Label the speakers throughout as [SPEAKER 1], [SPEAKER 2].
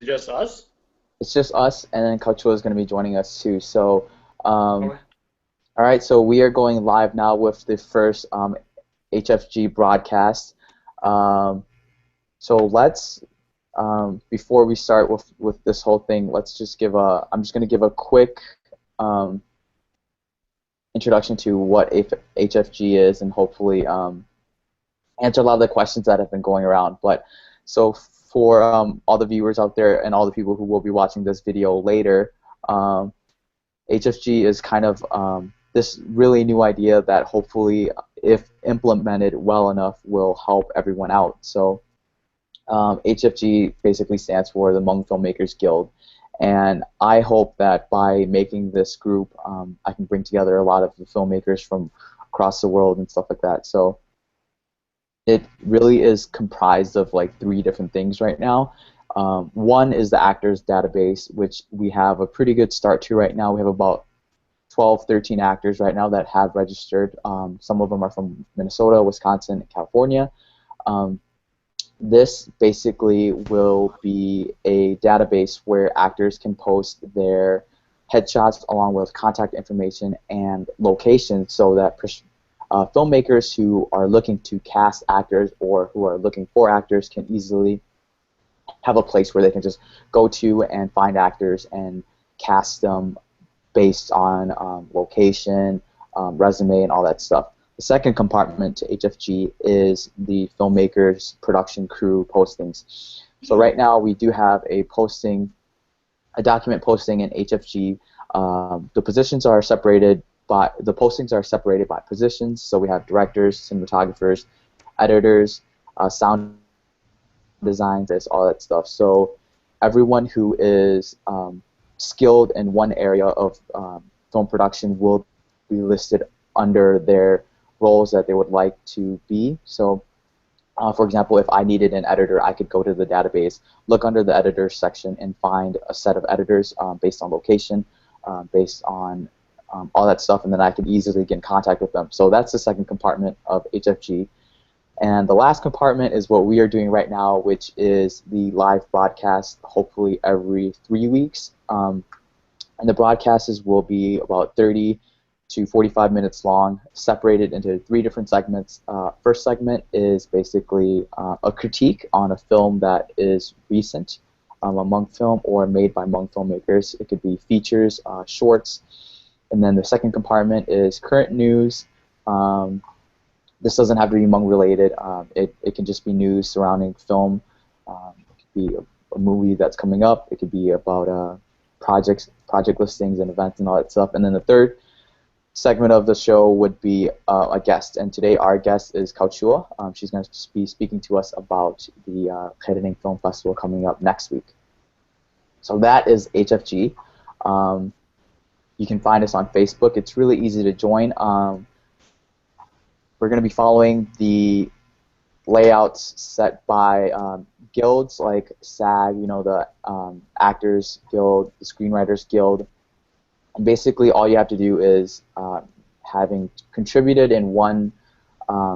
[SPEAKER 1] just us?
[SPEAKER 2] It's just us, and then Choua is going to be joining us too. So,
[SPEAKER 1] Okay.
[SPEAKER 2] all right, so we are going live now with the first HFG broadcast. Um, so let's, before we start with this whole thing, let's just give a, I'm just going to give a quick um, introduction to what HFG is, and hopefully answer a lot of the questions that have been going around. But so for all the viewers out there and all the people who will be watching this video later, um, HFG is kind of this really new idea that hopefully, if implemented well enough, will help everyone out. So HFG basically stands for the Hmong Filmmakers Guild, and I hope that by making this group, I can bring together a lot of the filmmakers from across the world and stuff like that. So it really is comprised of like three different things right now. One is the actors database, which we have a pretty good start to right now. We have about 12, 13 actors right now that have registered. Some of them are from Minnesota, Wisconsin, and California. Um, this basically will be a database where actors can post their headshots along with contact information and location so that filmmakers who are looking to cast actors or who are looking for actors can easily have a place where they can just go to and find actors and cast them based on location, resume, and all that stuff. The second compartment to HFG is the filmmakers, production crew postings. So right now we do have a posting, a document posting in HFG. The positions are separated by, the postings are separated by positions. So we have directors, cinematographers, editors, sound design, this, all that stuff. So everyone who is skilled in one area of film production will be listed under their roles that they would like to be. So, for example, if I needed an editor, I could go to the database, look under the editors section, and find a set of editors based on location, based on all that stuff, and then I could easily get in contact with them. So that's the second compartment of HFG. And the last compartment is what we are doing right now, which is the live broadcast, hopefully every 3 weeks. And the broadcasts will be about 30 to 45 minutes long, separated into three different segments. First segment is basically a critique on a film that is recent, a Hmong film or made by Hmong filmmakers. It could be features, shorts. And then the second compartment is current news. This doesn't have to be Hmong related. It can just be news surrounding film. It could be a movie that's coming up. It could be about project listings and events and all that stuff. And then the third segment of the show would be a guest. And today our guest is Choua. She's going to be speaking to us about the Kunding Film Festival coming up next week. So that is HFG. You can find us on Facebook. It's really easy to join. We're going to be following the layouts set by guilds like SAG, you know, the Actors Guild, the Screenwriters Guild. And basically all you have to do is having contributed in one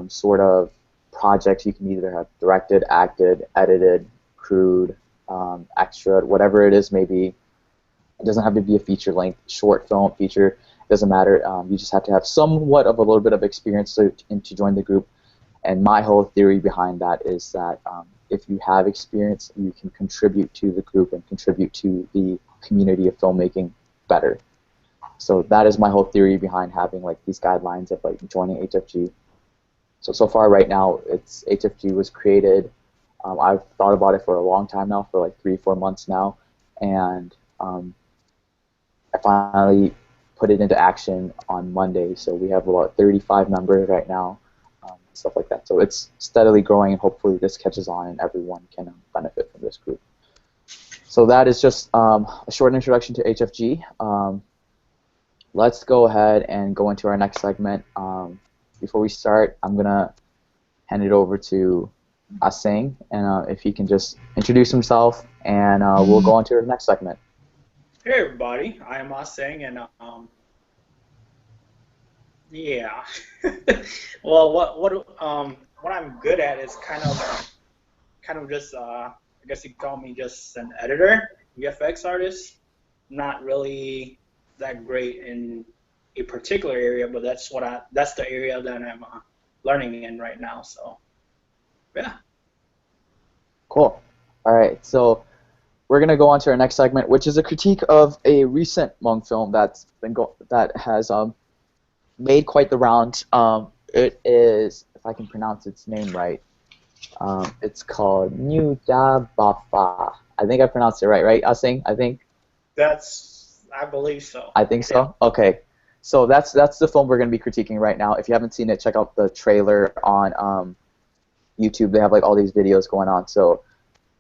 [SPEAKER 2] sort of project, you can either have directed, acted, edited, crewed, extra, whatever it is maybe. It doesn't have to be a feature-length, short film, feature. It doesn't matter. You just have to have somewhat of a little bit of experience to join the group. And my whole theory behind that is that if you have experience, you can contribute to the group and contribute to the community of filmmaking better. So that is my whole theory behind having like these guidelines of like joining HFG. So far right now, it's HFG was created. I've thought about it for a long time now, for like 3-4 months now, and I finally put it into action on Monday. So we have about 35 members right now, stuff like that. So it's steadily growing, and hopefully this catches on and everyone can benefit from this group. So that is just a short introduction to HFG. Let's go ahead and go into our next segment. Before we start, I'm going to hand it over to Asing, and if he can just introduce himself, and we'll go on to our next segment.
[SPEAKER 1] Hey everybody, I am Aseng, and yeah. Well, what I'm good at is kind of just guess you call me just an editor, VFX artist. Not really that great in a particular area, but that's the area that I'm learning in right now. So yeah.
[SPEAKER 2] Cool. All right, so we're gonna go on to our next segment, which is a critique of a recent Hmong film that has made quite the rounds. It is, if I can pronounce its name right, it's called Nyuj Ciab Npas Fas. I think I pronounced it right, right? Asing, I think.
[SPEAKER 1] I believe so.
[SPEAKER 2] I think
[SPEAKER 1] Yeah.
[SPEAKER 2] so. Okay, so that's the film we're gonna be critiquing right now. If you haven't seen it, check out the trailer on YouTube. They have like all these videos going on. So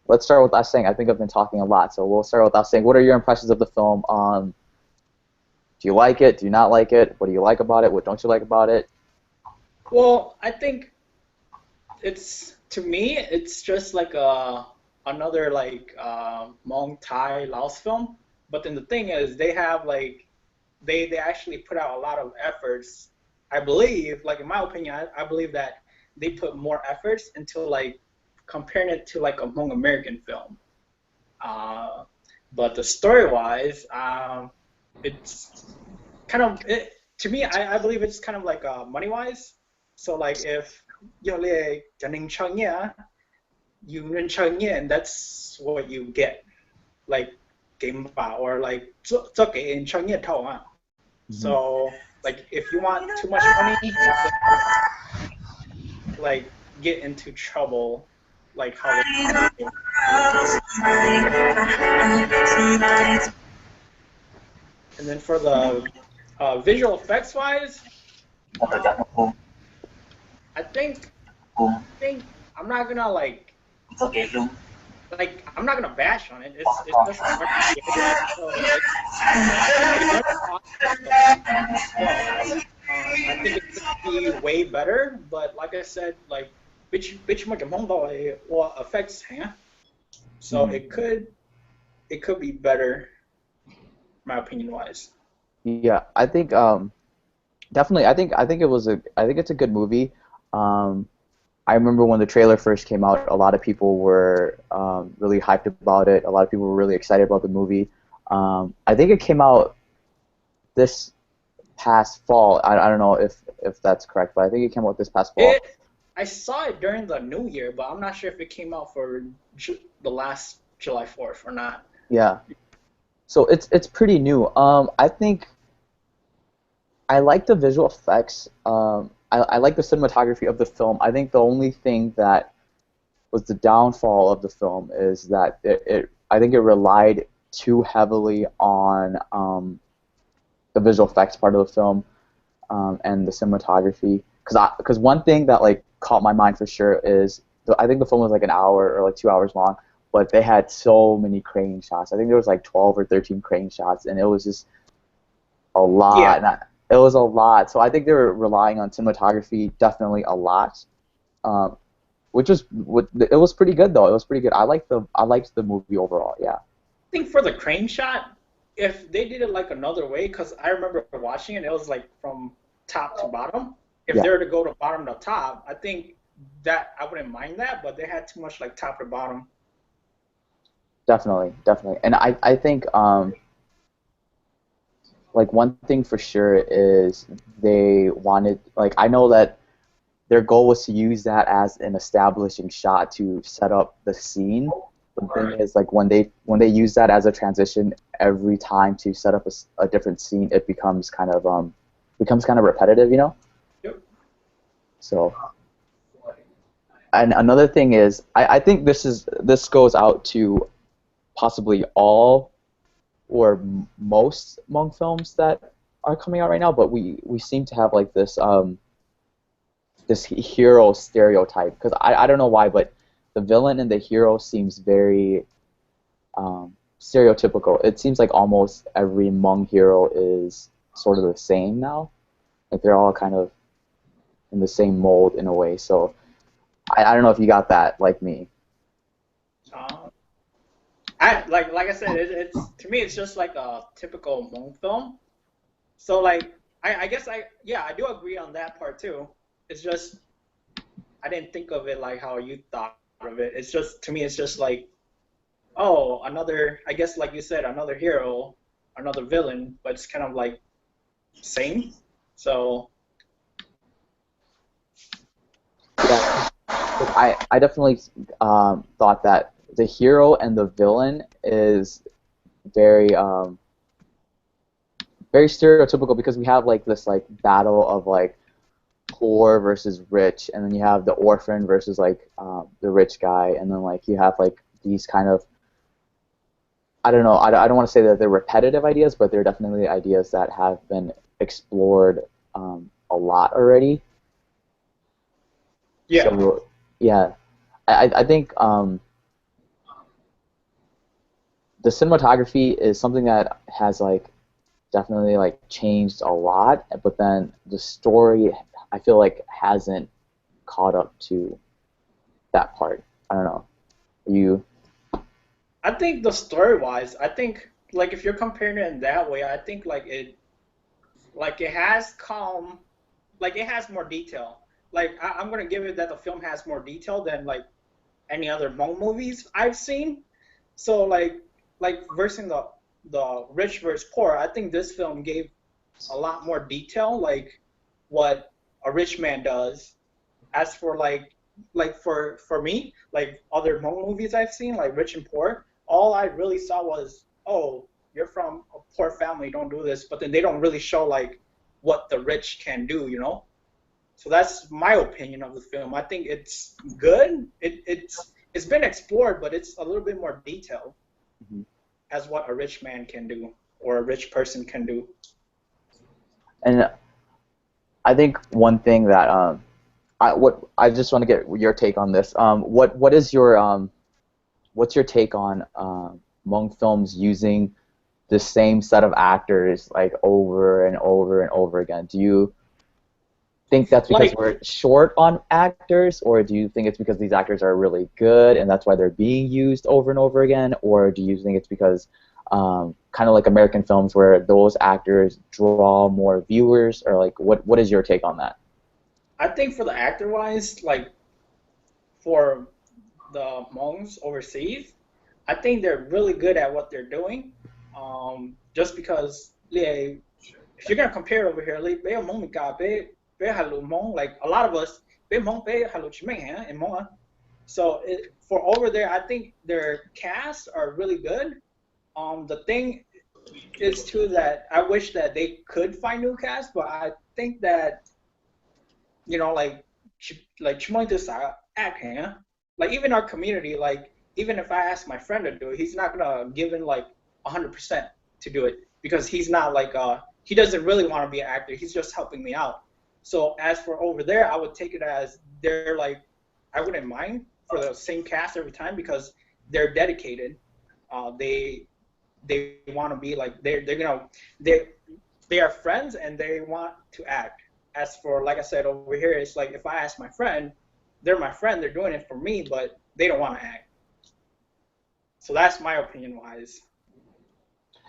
[SPEAKER 2] let's start with us saying. I think I've been talking a lot, so we'll start with us saying. What are your impressions of the film? Do you like it? Do you not like it? What do you like about it? What don't you like about it?
[SPEAKER 1] Well, I think to me it's just like another like Hmong Thai Laos film. But then the thing is they have like they actually put out a lot of efforts. I believe, like in my opinion, I believe that they put more efforts into like comparing it to like a Hmong American film. Uh, but the story wise, it's kind of to me. I believe it's kind of like money wise. So like if you and that's what you get, like game or like 这给人创业套啊. So like if you want too much money, you like get into trouble, like how they. And then for the visual effects wise, I think I'm not gonna I'm not gonna bash on it. It's just so I think it could be way better, but like I said, like which much or effects, huh? So it could be better, my opinion wise.
[SPEAKER 2] Yeah, I think definitely. I think it's a good movie. I remember when the trailer first came out, a lot of people were really hyped about it. A lot of people were really excited about the movie. I think it came out this past fall. I don't know if that's correct, but I think it came out this past fall.
[SPEAKER 1] I saw it during the New Year, but I'm not sure if it came out for the last July 4th or not.
[SPEAKER 2] Yeah. So it's pretty new. I think I like the visual effects. I like the cinematography of the film. I think the only thing that was the downfall of the film is that I think it relied too heavily on the visual effects part of the film and the cinematography. Because one thing that like caught my mind for sure is I think the film was like an hour or like 2 hours long, but they had so many crane shots. I think there was like 12 or 13 crane shots, and it was just a lot.
[SPEAKER 1] Yeah.
[SPEAKER 2] It was a lot. So I think they were relying on cinematography definitely a lot, which was it was pretty good though. It was pretty good. I liked the movie overall. Yeah.
[SPEAKER 1] I think for the crane shot, if they did it like another way, because I remember watching it, it was like from top to bottom. If
[SPEAKER 2] Yeah.
[SPEAKER 1] they were to go to bottom to top, I think that I wouldn't mind that, but they had too much like top to bottom.
[SPEAKER 2] Definitely, definitely. And I think like one thing for sure is they wanted, like, I know that their goal was to use that as an establishing shot to set up the scene. The thing is, like, when they use that as a transition every time to set up a different scene, it becomes kind of repetitive, you know?
[SPEAKER 1] Yep.
[SPEAKER 2] So, and another thing is, I think this goes out to possibly all or most Hmong films that are coming out right now, but we seem to have like this this hero stereotype, because I don't know why, but the villain and the hero seems very stereotypical. It seems like almost every Hmong hero is sort of the same now. Like they're all kind of in the same mold in a way. So I don't know if you got that like me.
[SPEAKER 1] Like I said, it's to me it's just like a typical Hmong film. So like I guess I do agree on that part too. It's just I didn't think of it like how you thought of it. It's just to me it's just like oh, another, I guess like you said, another hero, another villain, but it's kind of like same. So
[SPEAKER 2] Yeah, I definitely thought that the hero and the villain is very very stereotypical because we have like this like battle of like poor versus rich, and then you have the orphan versus like the rich guy, and then like you have like these kind of I don't know I don't want to say that they're repetitive ideas, but they're definitely ideas that have been explored a lot already.
[SPEAKER 1] yeah,
[SPEAKER 2] So yeah, I think the cinematography is something that has like definitely like changed a lot, but then the story I feel like hasn't caught up to that part. I don't know. You
[SPEAKER 1] I think the story wise, I think like if you're comparing it in that way, I think like it has come like it has more detail. Like I'm gonna give it that the film has more detail than like any other Hmong movies I've seen. So like versing the rich versus poor, I think this film gave a lot more detail, like what a rich man does. As for like for me, like other Hmong movies I've seen, like Rich and Poor, all I really saw was, oh, you're from a poor family, don't do this. But then they don't really show like what the rich can do, you know? So that's my opinion of the film. I think it's good. It's been explored, but it's a little bit more detailed as what a rich man can do or a rich person can do.
[SPEAKER 2] and I think one thing that I just want to get your take on this. What is your what's your take on Hmong films using the same set of actors like over and over and over again? Do you think that's because
[SPEAKER 1] Like
[SPEAKER 2] we're short on actors, or do you think it's because these actors are really good and that's why they're being used over and over again, or do you think it's because kind of like American films where those actors draw more viewers, or like what is your take on that?
[SPEAKER 1] I think for the actor wise, like for the Hmongs overseas, I think they're really good at what they're doing. Just because yeah, if you're gonna compare over here, like they Hmong ka be halu Hmong, like a lot of us be Hmong be halu chimeng and Hmong. So for over there, I think their casts are really good. The thing is too that I wish that they could find new cast, but I think that like Chimoy to sa act, like even our community, like even if I ask my friend to do it, he's not gonna give in like 100% to do it because he's not like he doesn't really want to be an actor. He's just helping me out. So as for over there, I would take it as they're like I wouldn't mind for the same cast every time because they're dedicated. They want to be like they they are friends and they want to act. As for like I said over here, it's like if I ask my friend, they're my friend, they're doing it for me, but they don't want to act. So that's my opinion wise.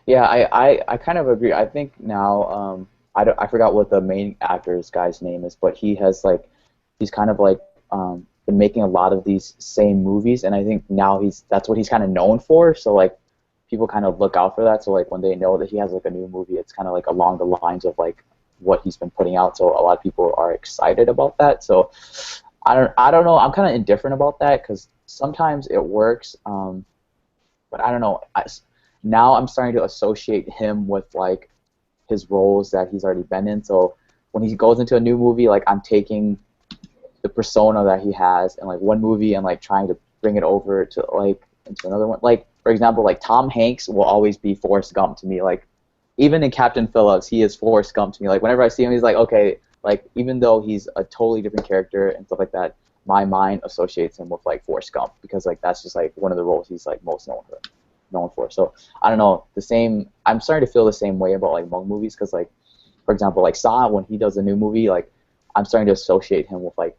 [SPEAKER 2] Yeah, I kind of agree. I think now I forgot what the main actor's guy's name is, but he has like he's kind of like been making a lot of these same movies, and I think now he's that's what he's kind of known for. So like people kind of look out for that. So like when they know that he has like a new movie, it's kind of like along the lines of like what he's been putting out. So a lot of people are excited about that. So I don't know. I'm kind of indifferent about that because sometimes it works, but I don't know. Now I'm starting to associate him with like his roles that he's already been in. So when he goes into a new movie, like I'm taking the persona that he has in like one movie and like trying to bring it over to like into another one. Like for example, like Tom Hanks will always be Forrest Gump to me. Like even in Captain Phillips, he is Forrest Gump to me. Like whenever I see him, he's like okay. Like even though he's a totally different character and stuff like that, my mind associates him with like Forrest Gump because like that's just like one of the roles he's like most known for. So I don't know. The same. I'm starting to feel the same way about like Hmong movies because like, for example, like Sa when he does a new movie, like I'm starting to associate him with like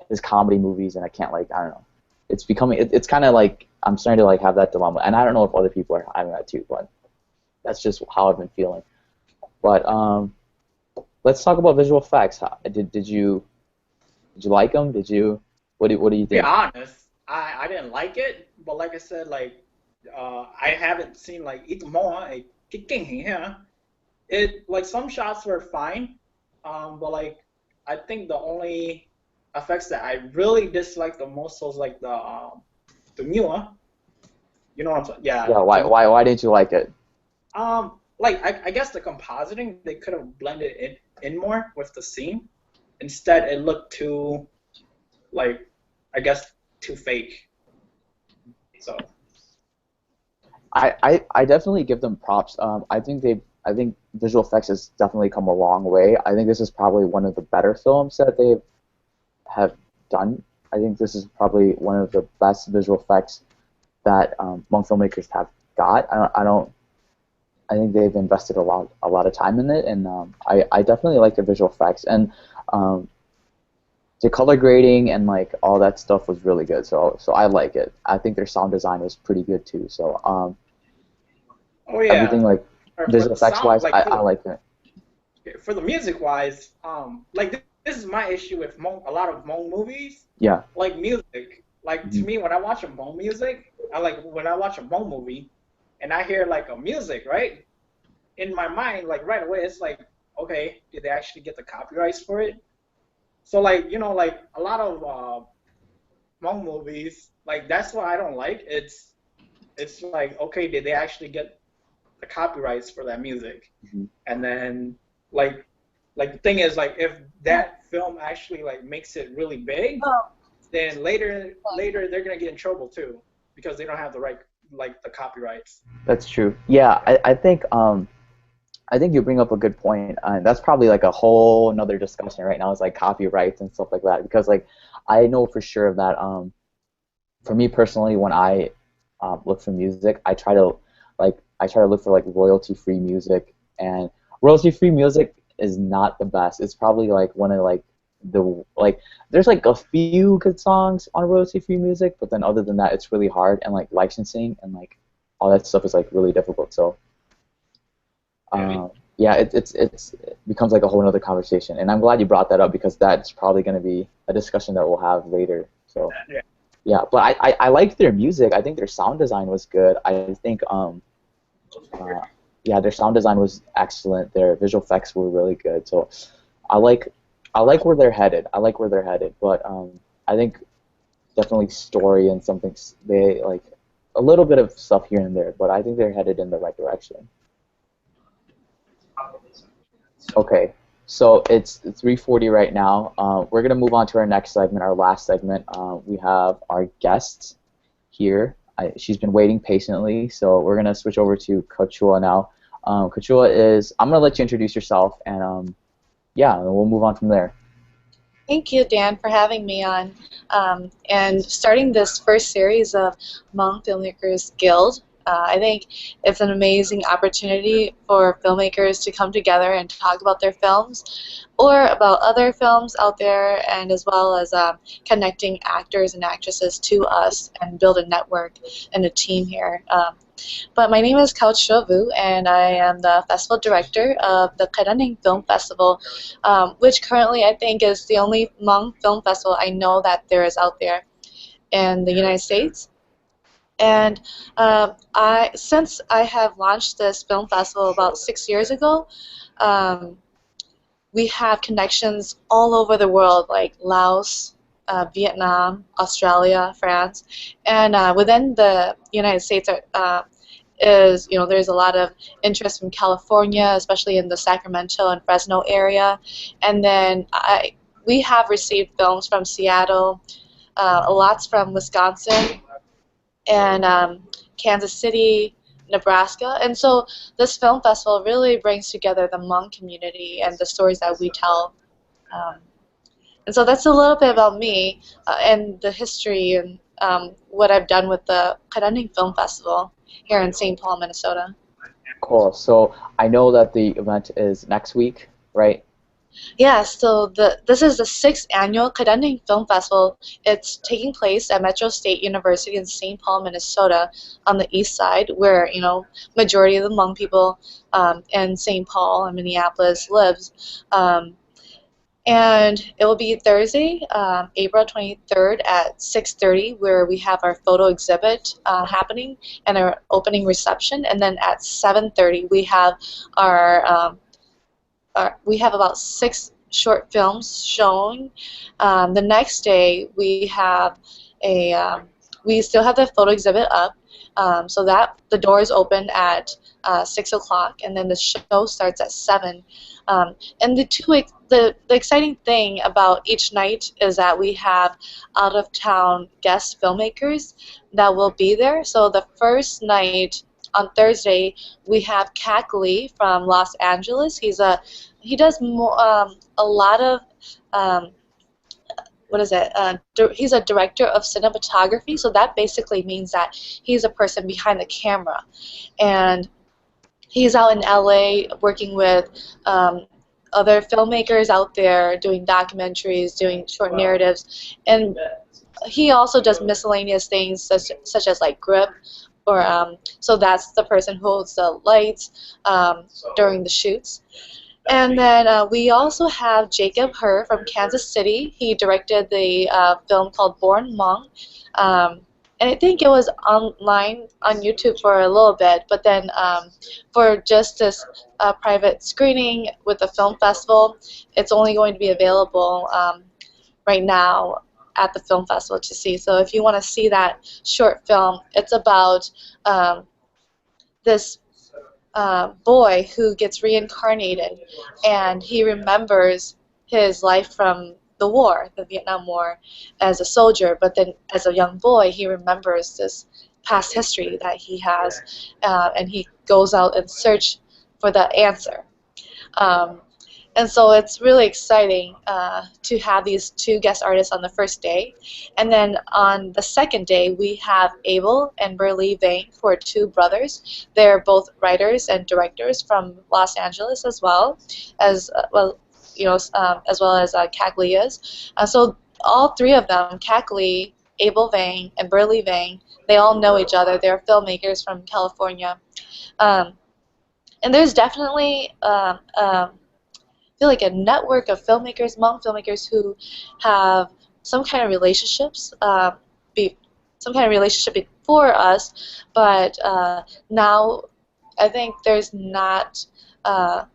[SPEAKER 2] his comedy movies, and I can't like I don't know. It's becoming. It's kind of like I'm starting to like have that dilemma, and I don't know if other people are having that too, but that's just how I've been feeling. But let's talk about visual effects. Did you like them? Did you what do you
[SPEAKER 1] To be
[SPEAKER 2] think?
[SPEAKER 1] honest, I didn't like it, but like I said, like I haven't seen like ít more cái kinh hình here. It like some shots were fine, but like I think the only effects that I really disliked the most was like the Nyuj. You know what I'm saying? Yeah,
[SPEAKER 2] Yeah, why didn't you like it?
[SPEAKER 1] like I guess the compositing they could have blended it in more with the scene. Instead, it looked too like I guess too fake. So
[SPEAKER 2] I definitely give them props. I think visual effects has definitely come a long way. I think this is probably one of the better films that they have done. I think this is probably one of the best visual effects that Hmong filmmakers have got. I don't. I think they've invested a lot of time in it, and I definitely like the visual effects and um, the color grading and like all that stuff was really good. So I like it. I think their sound design was pretty good too. So
[SPEAKER 1] oh
[SPEAKER 2] everything
[SPEAKER 1] yeah,
[SPEAKER 2] like
[SPEAKER 1] or for
[SPEAKER 2] visual
[SPEAKER 1] the
[SPEAKER 2] effects
[SPEAKER 1] sound
[SPEAKER 2] wise,
[SPEAKER 1] like
[SPEAKER 2] I like it.
[SPEAKER 1] for the music wise, like this is my issue with a lot of Hmong movies.
[SPEAKER 2] Yeah.
[SPEAKER 1] Like music, like to
[SPEAKER 2] Mhm.
[SPEAKER 1] me when I watch a Hmong music, I like when I watch a Hmong movie, and I hear like a music, right? In my mind, like right away, it's like, okay, did they actually get the copyrights for it? So like like a lot of Hmong movies, like that's what I don't like. It's like, okay, did they actually get the copyrights for that music?
[SPEAKER 2] Mhm.
[SPEAKER 1] And then like the thing is like if that film actually like makes it really big, then later they're gonna get in trouble too because they don't have the right like the copyrights.
[SPEAKER 2] That's true. Yeah, I think you bring up a good point. That's probably like a whole another discussion right now is like copyrights and stuff like that because like I know for sure that for me personally when I look for music, I try to look for like royalty free music and royalty free music is not the best. It's probably like one of like the like there's like a few good songs on royalty free music, but then other than that, it's really hard and like licensing and like all that stuff is like really difficult. So
[SPEAKER 1] Yeah.
[SPEAKER 2] yeah, it becomes like a whole other conversation, and I'm glad you brought that up because that's probably going to be a discussion that we'll have later. So
[SPEAKER 1] Yeah.
[SPEAKER 2] yeah, but I liked their music. I think their sound design was good. I think uh, yeah, their sound design was excellent. Their visual effects were really good. So I like I like where they're headed. I like where they're headed, but I think definitely story and something they like a little bit of stuff here and there, but I think they're headed in the right direction. Okay, so it's 3:40 right now. We're gonna move on to our next segment, our last segment. We have our guest here. She's been waiting patiently, so we're gonna switch over to Choua now. Choua is. I'm gonna let you introduce yourself, and yeah, and we'll move on from there.
[SPEAKER 3] Thank you, Dan, for having me on and starting this first series of Hmong Filmmakers Guild. I think it's an amazing opportunity for filmmakers to come together and talk about their films or about other films out there, and as well as connecting actors and actresses to us and build a network and a team here. But my name is Couch Shovu, and I am the festival director of the Kunding Film Festival, which currently I think is the only Hmong film festival I know that there is out there in the United States. And since I have launched this film festival about 6 years ago, um, we have connections all over the world, like Laos, Vietnam, Australia, France, and within the United States there's a lot of interest from California, especially in the Sacramento and Fresno area, and then we have received films from Seattle, lots from Wisconsin, and Kansas City, Nebraska. And so this film festival really brings together the Hmong community and the stories that we tell. Um, and so that's a little bit about me and the history and what I've done with the Kunding Film Festival here in St. Paul, Minnesota.
[SPEAKER 2] Cool. So I know that the event is next week, right?
[SPEAKER 3] Yeah, so this is the sixth annual Kunding Film Festival. It's taking place at Metro State University in St. Paul, Minnesota, on the east side, where majority of the Hmong people in St. Paul and Minneapolis lives. And it will be Thursday, April 23rd at 6:30, where we have our photo exhibit happening and our opening reception. And then at 7:30, we have our, we have about 6 short films showing. The next day, we have we still have the photo exhibit up, so that the doors open at 6 o'clock, and then the show starts at 7. And the exciting thing about each night is that we have out-of-town guest filmmakers that will be there. So the first night on Thursday, we have Kak Lee from Los Angeles. He does a lot of what is it? He's a director of cinematography, so that basically means that he's a person behind the camera, and he's out in LA working with other filmmakers out there doing documentaries, doing short narratives, and he also does miscellaneous things such as like grip, or so that's the person who holds the lights during the shoots. And then we also have Jacob Herr from Kansas City. He directed the film called Born Hmong. And I think it was online on YouTube for a little bit, but then for just this private screening with the film festival, it's only going to be available right now at the film festival to see. So if you want to see that short film, it's about this boy who gets reincarnated, and he remembers his life from the war, the Vietnam War, as a soldier, but then as a young boy he remembers this past history that he has, and he goes out and search for the answer. And so it's really exciting to have these 2 guest artists on the first day. And then on the second day, we have Abel and Burley Vang, who are 2 brothers. They're both writers and directors from Los Angeles as well as as well as Kak Lee is. So all 3 of them, Kak Lee, Abel Vang, and Burley Vang, they all know each other. They're filmmakers from California. And there's definitely feel like a network of filmmakers, Hmong filmmakers, who have some kind of relationships, before us, but now I think there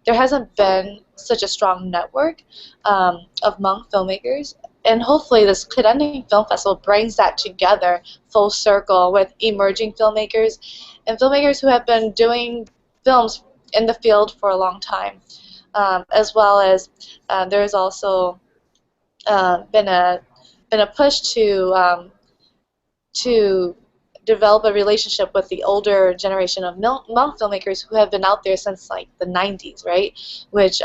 [SPEAKER 3] hasn't been such a strong network of Hmong filmmakers, and hopefully this Kunding Film Festival brings that together full circle with emerging filmmakers and filmmakers who have been doing films in the field for a long time. As well as there's also been a push to develop a relationship with the older generation of Hmong filmmakers who have been out there since like the 90s, right? Which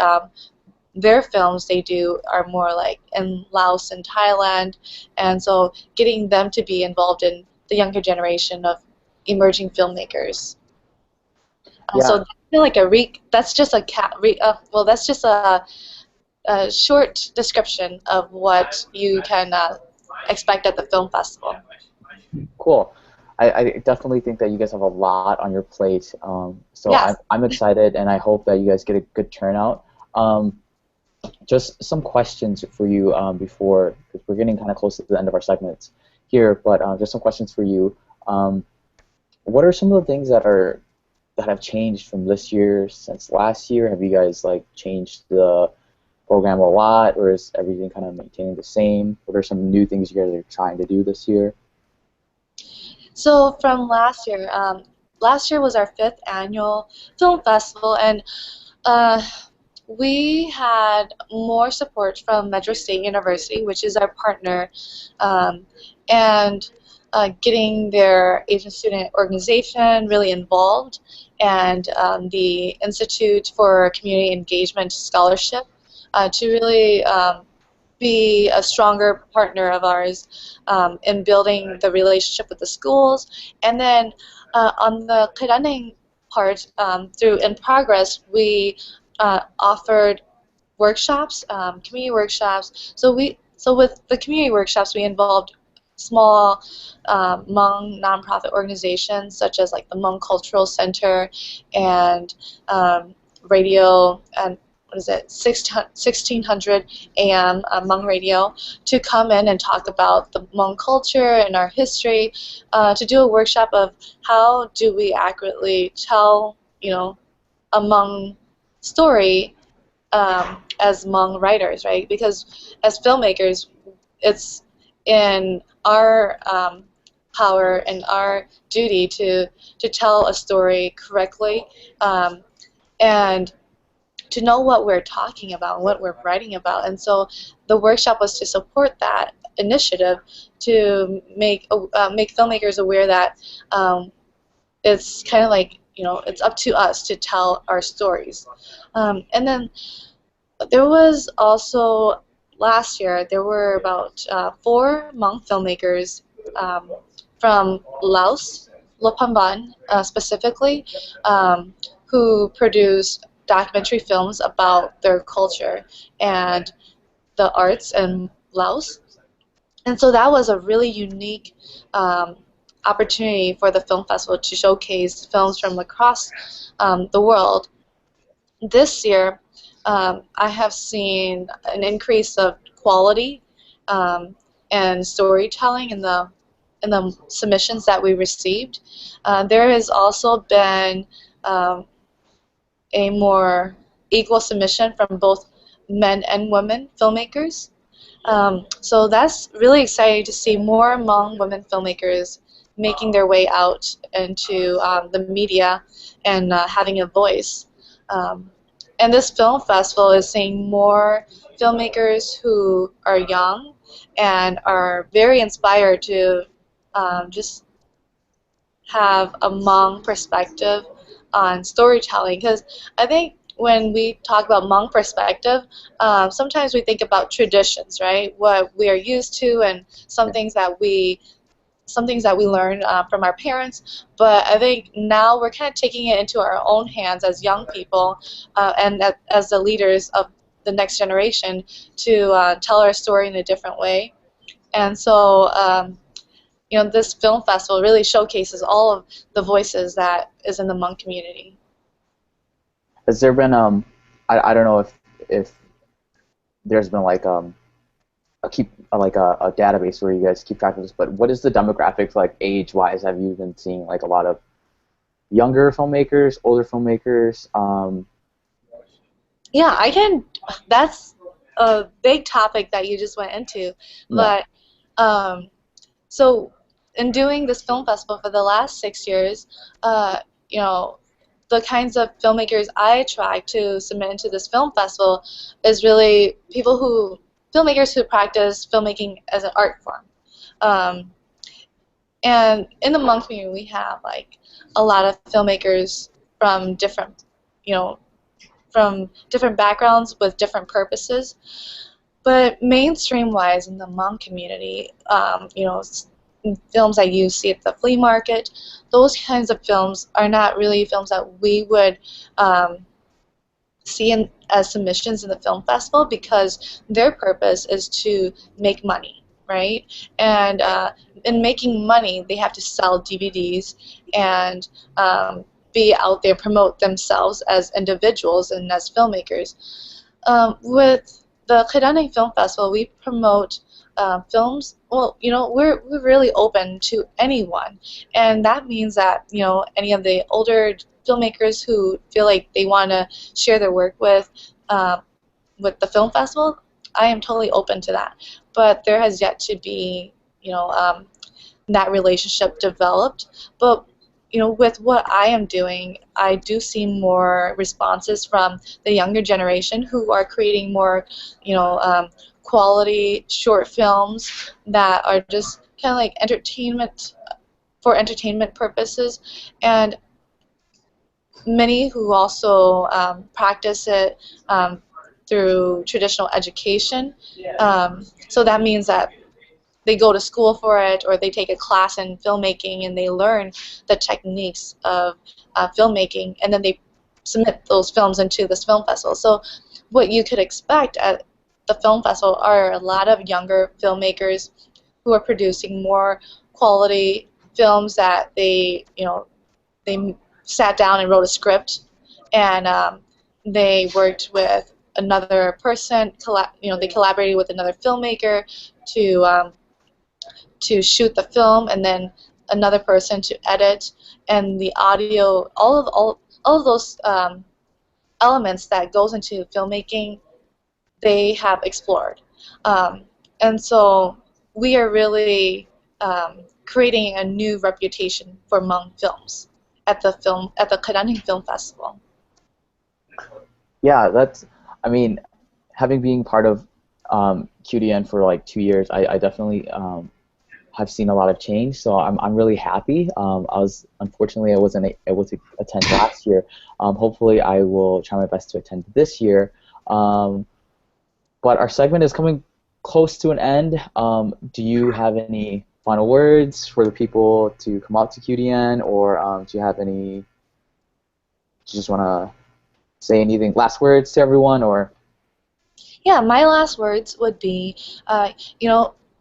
[SPEAKER 3] their films they do are more like in Laos and Thailand, and so getting them to be involved in the younger generation of emerging filmmakers.
[SPEAKER 2] Yeah.
[SPEAKER 3] So I feel like that's just a short description of what you can expect at the film festival.
[SPEAKER 2] Cool. I definitely think that you guys have a lot on your plate. So
[SPEAKER 3] yes.
[SPEAKER 2] I'm excited, and I hope that you guys get a good turnout. Just some questions for you before, because we're getting kind of close to the end of our segments here, but just some questions for you. What are some of the things that have changed from this year since last year? Have you guys like changed the program a lot, or is everything kind of maintaining the same? What are some new things you guys are trying to do this year?
[SPEAKER 3] So from last year was our 5th annual film festival, and we had more support from Metro State University, which is our partner, and getting their Asian student organization really involved, and the Institute for Community Engagement Scholarship to really be a stronger partner of ours in building the relationship with the schools. And then on the Kunding part, through In Progress, we offered workshops, community workshops. So with the community workshops, we involved small Hmong nonprofit organizations such as like the Hmong Cultural Center and radio what is it, 1600 AM Hmong radio, to come in and talk about the Hmong culture and our history, to do a workshop of how do we accurately tell, a Hmong story as Hmong writers, right? Because as filmmakers, it's in our power and our duty to tell a story correctly, and to know what we're talking about, what we're writing about. And so the workshop was to support that initiative, to make filmmakers aware that it's kind of like, it's up to us to tell our stories. And then there was also, last year, there were about 4 Hmong filmmakers from Laos, Lopamban specifically, who produced documentary films about their culture and the arts in Laos. And so that was a really unique opportunity for the film festival to showcase films from across the world. This year, I have seen an increase of quality and storytelling in the submissions that we received. There has also been a more equal submission from both men and women filmmakers. So that's really exciting to see more Hmong women filmmakers making their way out into the media and having a voice. And this film festival is seeing more filmmakers who are young and are very inspired to just have a Hmong perspective on storytelling. Because I think when we talk about Hmong perspective, sometimes we think about traditions, right? What we are used to, and some things that we learn from our parents. But I think now we're kind of taking it into our own hands as young people and as the leaders of the next generation to tell our story in a different way. And so, this film festival really showcases all of the voices that is in the Hmong community.
[SPEAKER 2] Has there been I don't know if there's been like a database where you guys keep track of this, but what is the demographics like age-wise? Have you been seeing like a lot of younger filmmakers, older filmmakers?
[SPEAKER 3] Yeah, that's a big topic that you just went into.
[SPEAKER 2] Yeah.
[SPEAKER 3] But so in doing this film festival for the last 6 years, the kinds of filmmakers I attract to submit into this film festival is really filmmakers who practice filmmaking as an art form. And in the Hmong community, we have like a lot of filmmakers from different backgrounds with different purposes. But mainstream-wise in the Hmong community, films that you see at the flea market, those kinds of films are not really films that we would see as submissions in the film festival, because their purpose is to make money, right? And in making money, they have to sell DVDs and be out there, promote themselves as individuals and as filmmakers. With the Kunding Film Festival, we promote films. Well, we're really open to anyone, and that means that any of the older filmmakers who feel like they want to share their work with the film festival, I am totally open to that. But there has yet to be that relationship developed. But with what I am doing, I do see more responses from the younger generation who are creating more, quality short films that are just kind of like for entertainment purposes, and many who also practice it through traditional education. So that means that they go to school for it, or they take a class in filmmaking and they learn the techniques of filmmaking, and then they submit those films into this film festival. So what you could expect at the film festival are a lot of younger filmmakers who are producing more quality films that they sat down and wrote a script, and they worked with another person, they collaborated with another filmmaker to shoot the film, and then another person to edit, and the audio, all of those elements that goes into filmmaking, they have explored. And so we are really creating a new reputation for Hmong films at the Kunding Film Festival.
[SPEAKER 2] Yeah, I mean, having been part of QDN for like 2 years, I definitely have seen a lot of change. So I'm really happy. Unfortunately I wasn't able to attend last year. Hopefully I will try my best to attend this year. But our segment is coming close to an end. Do you have any final words for the people to come out to QDN, or do you have any? Do you just want to say anything? Last words to everyone, or?
[SPEAKER 3] Yeah, my last words would be,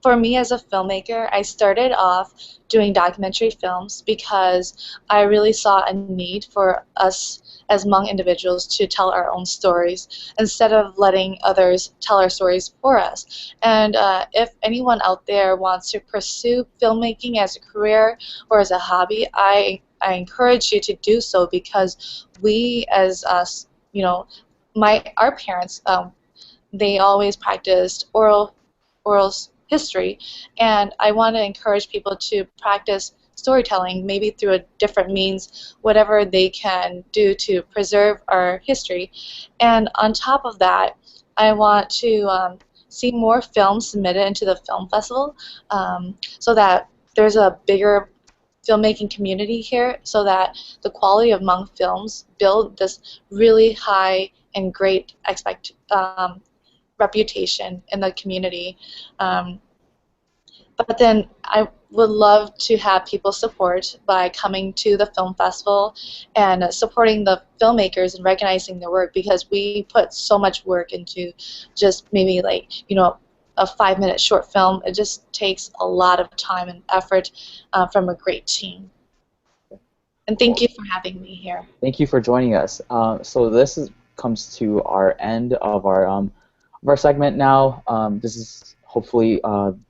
[SPEAKER 3] for me as a filmmaker, I started off doing documentary films because I really saw a need for us as Hmong individuals to tell our own stories instead of letting others tell our stories for us. And if anyone out there wants to pursue filmmaking as a career or as a hobby, I encourage you to do so, because we as us, our parents, they always practiced oral history, and I want to encourage people to practice storytelling, maybe through a different means, whatever they can do to preserve our history. And on top of that, I want to see more films submitted into the film festival, so that there's a bigger filmmaking community here, so that the quality of Hmong films build this really high and great reputation in the community. But then I would love to have people support by coming to the film festival and supporting the filmmakers and recognizing their work, because we put so much work into just maybe a 5-minute short film. It just takes a lot of time and effort from a great team. And thank you for having me here.
[SPEAKER 2] Thank you for joining us. So this comes to our end of our segment now. This is hopefully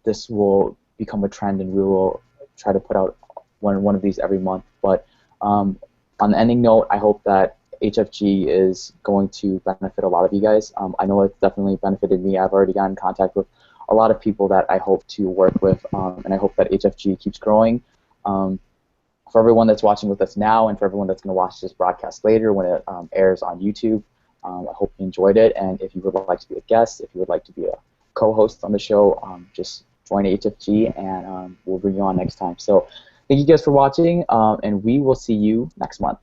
[SPEAKER 2] this will become a trend, and we will try to put out one of these every month. But on the ending note, I hope that HFG is going to benefit a lot of you guys. I know it's definitely benefited me. I've already gotten in contact with a lot of people that I hope to work with, and I hope that HFG keeps growing. For everyone that's watching with us now, and for everyone that's going to watch this broadcast later when it airs on YouTube, I hope you enjoyed it. And if you would like to be a guest, if you would like to be a co-host on the show, just join HFG, and we'll bring you on next time. So thank you guys for watching, and we will see you next month.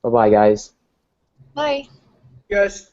[SPEAKER 2] Bye-bye, guys.
[SPEAKER 3] Bye.
[SPEAKER 1] Yes.